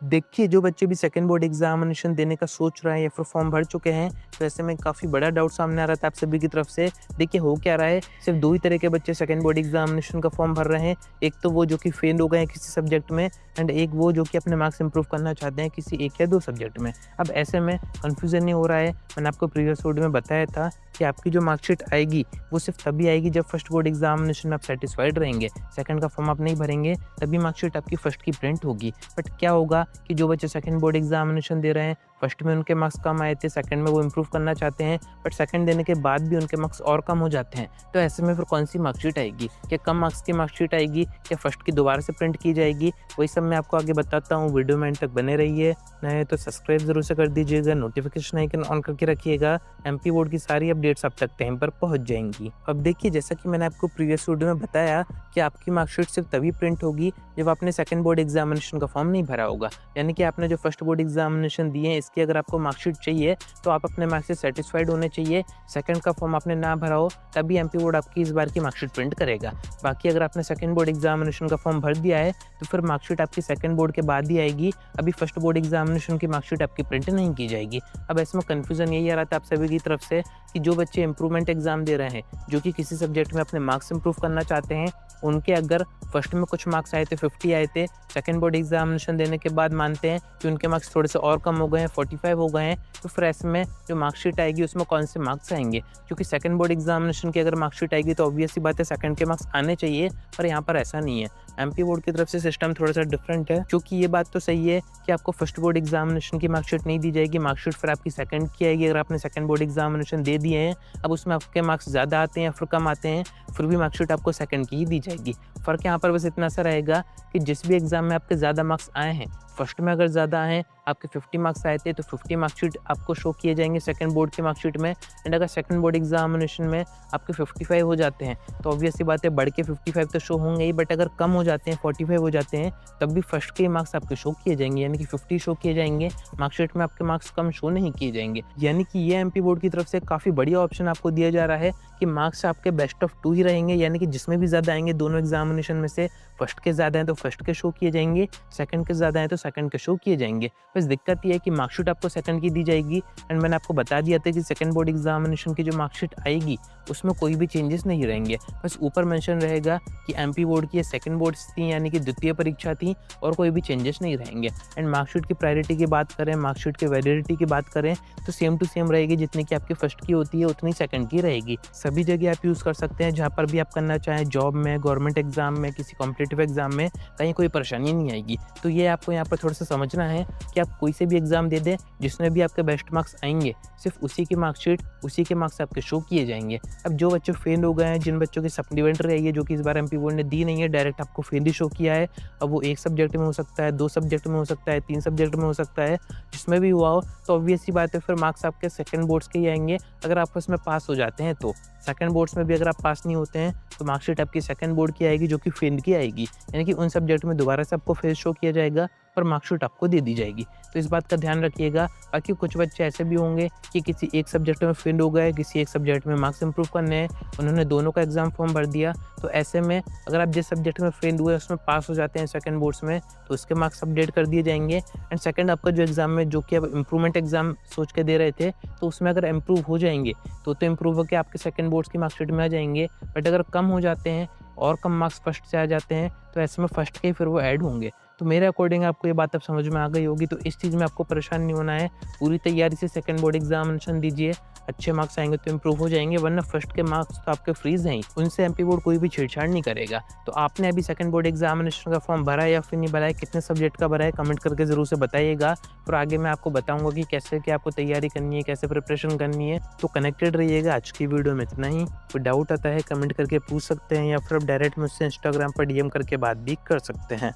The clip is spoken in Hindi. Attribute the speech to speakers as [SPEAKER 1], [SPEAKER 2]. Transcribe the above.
[SPEAKER 1] देखिए, जो बच्चे भी सेकंड बोर्ड एग्ज़ामिनेशन देने का सोच रहे हैं या फिर फॉर्म भर चुके हैं, तो ऐसे में काफ़ी बड़ा डाउट सामने आ रहा था आप सभी की तरफ से। देखिए, हो क्या रहा है, सिर्फ़ 2 ही तरह के बच्चे सेकंड बोर्ड एग्ज़ामिनेशन का फॉर्म भर रहे हैं। एक तो वो जो कि फेल हो गए हैं किसी सब्जेक्ट में एंड एक वो जो कि अपने मार्क्स इंप्रूव करना चाहते हैं किसी 1 या 2 सब्जेक्ट में। अब ऐसे में कन्फ्यूज़न नहीं हो रहा है। मैंने आपको प्रीवियस वीडियो में बताया था कि आपकी जो मार्कशीट आएगी, वो सिर्फ़ तभी आएगी जब फर्स्ट बोर्ड एग्ज़ामिनेशन में आप सैटिस्फाइड रहेंगे। सेकंड का फॉर्म आप नहीं भरेंगे, तभी मार्कशीट आपकी फर्स्ट की प्रिंट होगी। बट क्या होगा कि जो बच्चे सेकंड बोर्ड एग्ज़ामिनेशन दे रहे हैं, फर्स्ट में उनके मार्क्स कम आए थे, सेकंड में वो इम्प्रूव करना चाहते हैं, बट सेकंड देने के बाद भी उनके मार्क्स और कम हो जाते हैं। तो ऐसे में फिर कौन-सी मार्कशीट आएगी? क्या कम मार्क्स की मार्कशीट आएगी? क्या फर्स्ट की दोबारा से प्रिंट की जाएगी? वही सब मैं आपको आगे बताता हूँ, वीडियो में एंड तक बने रहिए। नए तो सब्सक्राइब ज़रूर से कर दीजिएगा, नोटिफ़िकेशन आइकन ऑन करके रखिएगा। एमपी बोर्ड की सारी अपडेट्स आप तक टाइम पर पहुँच जाएँगी। अब देखिए, जैसा कि मैंने आपको प्रीवियस वीडियो में बताया कि आपकी मार्कशीट सिर्फ तभी प्रिंट होगी जब आपने सेकंड बोर्ड एग्ज़ामिनेशन का फॉर्म नहीं भरा होगा। यानी कि आपने जो फर्स्ट बोर्ड एग्ज़ामिनेशन दिए हैं, इसकी अगर आपको मार्कशीट चाहिए, तो आप अपने मार्क्स से सैटिस्फाइड होने चाहिए। सेकंड का फॉर्म आपने ना भरा हो, तभी एमपी बोर्ड आपकी इस बार की मार्कशीट प्रिंट करेगा। बाकी अगर आपने सेकंड बोर्ड एग्ज़ामिनेशन का फॉर्म भर दिया है, तो फिर मार्कशीट आपकी सेकंड बोर्ड के बाद ही आएगी। अभी फर्स्ट बोर्ड एग्ज़ामिनेशन की मार्कशीट आपकी प्रिंट नहीं की जाएगी। अब ऐसे में कन्फ्यूज़न यही आ रहा था आप सभी की तरफ से कि जो बच्चे इम्प्रूवमेंट एग्ज़ाम दे रहे हैं, जो कि किसी सब्जेक्ट में अपने मार्क्स इंप्रूव करना चाहते हैं, उनके अगर फर्स्ट में कुछ मार्क्स आए थे, 50 आए थे, सेकंड बोर्ड एग्ज़ामिनेशन देने के बाद मानते हैं कि उनके मार्क्स थोड़े से और कम हो गए हैं, 45 हो गए हैं, तो फिर ऐसे में जो मार्कशीट आएगी उसमें कौन से मार्क्स आएँगे? क्योंकि सेकंड बोर्ड एग्ज़ामिनेशन की अगर मार्कशीट आएगी तो ऑब्वियस सी बात है सेकंड के मार्क्स आने चाहिए, पर यहाँ पर ऐसा नहीं है। एमपी बोर्ड की तरफ से सिस्टम थोड़ा-सा डिफरेंट है, क्योंकि ये बात तो सही है कि आपको फर्स्ट बोर्ड एग्ज़ामिनेशन की मार्कशीट नहीं दी जाएगी, मार्कशीट फिर आपकी सेकंड की आएगी अगर आपने सेकंड बोर्ड एग्ज़ामिनेशन दे दिए हैं। अब उसमें आपके मार्क्स ज़्यादा आते हैं या फिर कम आते हैं, फिर भी मार्कशीट आपको सेकंड की ही दी जाएगी। फ़र्क यहाँ पर बस इतना सा रहेगा कि जिस भी एग्ज़ाम में आपके ज़्यादा मार्क्स आए हैं, फर्स्ट में अगर ज़्यादा आए, आपके 50 मार्क्स आए थे, तो 50 मार्कशीट आपको शो किए जाएँगे सेकंड बोर्ड की मार्कशीट में एंड अगर सेकंड बोर्ड एग्ज़ामिनेशन में आपके 55 हो जाते हैं, तो ऑब्वियस सी बात है बढ़ के 55 तो शो होंगे ही, बट अगर कम हो जाते हैं, 45 हो जाते हैं, तब भी फर्स्ट के मार्क्स आपके शो किए जाएँगे, यानी कि 50 शो किए जाएँगे, मार्कशीट में आपके मार्क्स कम शो नहीं किए जाएँगे। यानी कि ये एमपी बोर्ड की तरफ से काफ़ी बढ़िया ऑप्शन आपको दिया जा रहा है कि मार्क्स आपके बेस्ट ऑफ 2 ही रहेंगे, यानी कि जिसमें भी ज़्यादा आएँगे दोनों एग्ज़ामिनेशन में से, फर्स्ट के ज़्यादा हैं तो फर्स्ट के शो किए जाएँगे, सेकंड के ज़्यादा हैं तो सेकंड के शो किए जाएँगे। बस दिक्कत ये है कि मार्कशीट आपको सेकंड की दी जाएगी एंड मैंने आपको बता दिया था कि सेकंड बोर्ड एग्ज़ामिनेशन की जो मार्कशीट आएगी, उसमें कोई भी चेंजेस नहीं रहेंगे। बस ऊपर मेंशन रहेगा कि एमपी बोर्ड की ये सेकंड बोर्ड्स थी, यानी कि द्वितीय परीक्षा थी, और कोई भी चेंजेस नहीं रहेंगे। एंड मार्कशीट की प्रायोरिटी की बात करें, मार्कशीट की वैलिडिटी की बात करें, तो सेम टू सेम रहेगी, जितनी की आपकी फर्स्ट की होती है उतनी सेकंड की रहेगी। सभी जगह आप यूज़ कर सकते हैं, जहाँ पर भी आप करना चाहें, जॉब में, गवर्नमेंट एग्ज़ाम में, किसी कॉम्पिटिटिव एग्ज़ाम में, कहीं कोई परेशानी नहीं आएगी। तो ये आपको यहाँ पर थोड़ा-सा समझना है कि आप कोई से भी एग्ज़ाम दे दें, जिसमें भी आपके बेस्ट मार्क्स आएँगे, सिर्फ़ उसी की मार्कशीट, उसी के मार्क्स आपके शो किए जाएँगे। अब जो बच्चे फेल हो गए हैं, जिन बच्चों की सप्लीमेंट्री आई है, जो कि इस बार एमपी बोर्ड ने दी नहीं है, डायरेक्ट आपको फेल ही शो किया है। अब वो 1 सब्जेक्ट में हो सकता है, 2 सब्जेक्ट में हो सकता है, 3 सब्जेक्ट में हो सकता है, जिसमें भी हुआ हो, तो ऑब्वियस सी बात है फिर मार्क्स आपके सेकंड बोर्ड्स के ही आएँगे, अगर आप उसमें पास हो जाते हैं तो। सेकंड बोर्ड्स में भी अगर आप पास नहीं होते हैं, तो मार्कशीट आपकी सेकंड बोर्ड की आएगी, जो कि फेल की आएगी। यानी कि उन सब्जेक्ट में दोबारा से आपको फेल शो किया जाएगा, पर मार्कशीट आपको दे दी जाएगी। तो इस बात का ध्यान रखिएगा। बाकी कुछ बच्चे ऐसे भी होंगे कि किसी एक सब्जेक्ट में फेल हो गए, किसी एक सब्जेक्ट में मार्क्स इंप्रूव करने हैं, उन्होंने दोनों का एग्ज़ाम फॉर्म भर दिया, तो ऐसे में अगर आप जिस सब्जेक्ट में फेल हुए उसमें पास हो जाते हैं सेकंड बोर्ड्स में, तो उसके मार्क्स अपडेट कर दिए जाएँगे एंड सेकंड आपका जो एग्ज़ाम में, जो कि आप इम्प्रूवमेंट एग्ज़ाम सोच के दे रहे थे, तो उसमें अगर इम्प्रूव हो जाएँगे, तो इम्प्रूव होके आपके सेकंड बोर्ड्स की मार्कशीट में आ जाएँगे। बट अगर कम हो जाते हैं और कम मार्क्स फर्स्ट से आ जाते हैं, तो ऐसे में फर्स्ट के ही फिर वो ऐड होंगे। तो मेरे अकॉर्डिंग आपको ये बात अब समझ में आ गई होगी, तो इस चीज़ में आपको परेशान नहीं होना है। पूरी तैयारी से सेकंड बोर्ड एग्ज़ामिनेशन दीजिए, अच्छे मार्क्स आएँगे तो इम्प्रूव हो जाएँगे, वरना फर्स्ट के मार्क्स तो आपके फ्रीज़ हैं ही, उनसे एमपी बोर्ड कोई भी छेड़छाड़ नहीं करेगा। तो आपने अभी सेकंड बोर्ड एग्ज़ामिनेशन का फॉर्म भरा है या फिर नहीं भरा है, कितने सब्जेक्ट का भरा है, कमेंट करके ज़रूर से बताइएगा। और आगे मैं आपको बताऊँगा कि कैसे क्या आपको तैयारी करनी है, कैसे प्रिपरेशन करनी है। तो कनेक्टेड रहिएगा। आज की वीडियो में इतना ही। कोई डाउट आता है कमेंट करके पूछ सकते हैं, या फिर आप डायरेक्ट मुझसे इंस्टाग्राम पर डीएम करके बात भी कर सकते हैं।